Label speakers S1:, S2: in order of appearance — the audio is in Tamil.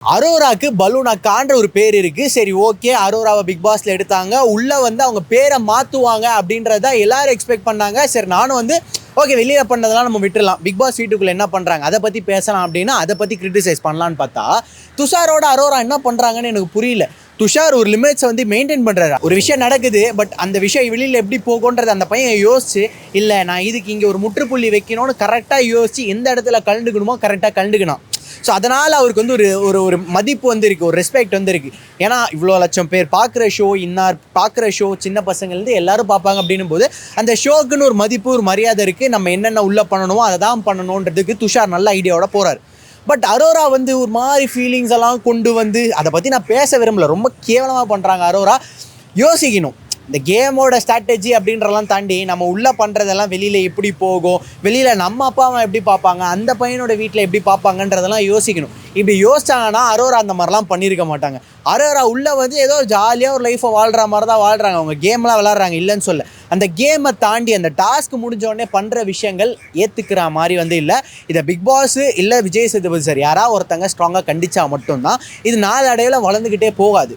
S1: அரோராக்கு பலூன் அக்கான்ற ஒரு பேர் இருக்கு. சரி, ஓகே, அரோராவை பிக் பாஸ்ல எடுத்தாங்க. உள்ள வந்து அவங்க பேரை மாத்துவாங்க அப்படின்றத எல்லாரும் எக்ஸ்பெக்ட் பண்ணாங்க. சரி, நானும் ஓகே, வெளியில பண்ணதெல்லாம் நம்ம விட்டுலாம். பிக் பாஸ் வீட்டுக்குள்ள என்ன பண்றாங்க அதை பத்தி பேசலாம் அப்படின்னா அதை பத்தி கிரிட்டிசைஸ் பண்ணலான்னு பார்த்தா, துஷாரோட அரோரா என்ன பண்றாங்கன்னு எனக்கு புரியல. துஷார் ஒரு லிமிட்ஸ் மெயின்டைன் பண்றாரு. ஒரு விஷயம் நடக்குது, பட் அந்த விஷயம் வெளியில எப்படி போகும்ன்றது அந்த பையன் யோசிச்சு, இல்ல நான் இதுக்கு இங்க ஒரு முற்றுப்புள்ளி வைக்கணும்னு கரெக்டா யோசிச்சு எந்த இடத்துல கலந்துக்கணுமோ கரெக்டா கலந்துக்கணும். ஸோ அதனால் அவருக்கு ஒரு மதிப்பு இருக்குது, ஒரு ரெஸ்பெக்ட் இருக்குது. ஏன்னா இவ்வளோ லட்சம் பேர் பார்க்குற ஷோ, பார்க்குற ஷோ, சின்ன பசங்கள்லேருந்து எல்லாரும் பார்ப்பாங்க அப்படின்னும் போது அந்த ஷோக்குன்னு ஒரு மதிப்பு, ஒரு மரியாதை இருக்குது. நம்ம என்னென்ன உள்ளே பண்ணணுமோ அதை தான் பண்ணணுன்றதுக்கு துஷார் நல்ல ஐடியாவோட போகிறார். பட் அரோரா ஒரு மாதிரி ஃபீலிங்ஸ் எல்லாம் கொண்டு அதை பற்றி நான் பேச விரும்பல. ரொம்ப கேவலமாக பண்ணுறாங்க அரோரா. யோசிக்கணும். இந்த கேமோட ஸ்ட்ராட்டஜி அப்படின்றலாம் தாண்டி நம்ம உள்ளே பண்ணுறதெல்லாம் வெளியில் எப்படி போகும், வெளியில் நம்ம அப்பா அம்மா எப்படி பார்ப்பாங்க, அந்த பையனோட வீட்டில் எப்படி பார்ப்பாங்கன்றதெல்லாம் யோசிக்கணும். இப்படி யோசிச்சாங்கன்னா அரோரா அந்த மாதிரிலாம் பண்ணியிருக்க மாட்டாங்க. அரோரா உள்ளே ஏதோ ஜாலியாக ஒரு லைஃப்பை வாழ்கிற மாதிரி தான் வாழ்கிறாங்க. அவங்க கேம்லாம் விளாட்றாங்க, இல்லைன்னு சொல்ல. அந்த கேமை தாண்டி அந்த டாஸ்க் முடிஞ்சோடனே பண்ணுற விஷயங்கள் ஏற்றுக்கிற மாதிரி இல்லை. இதை பிக் பாஸ் இல்லை விஜய் சேதுபதி சார் யாராவது ஒருத்தங்க ஸ்ட்ராங்காக கண்டிச்சா மட்டும்தான் இது நாளடைவில் வளர்ந்துக்கிட்டே போகாது.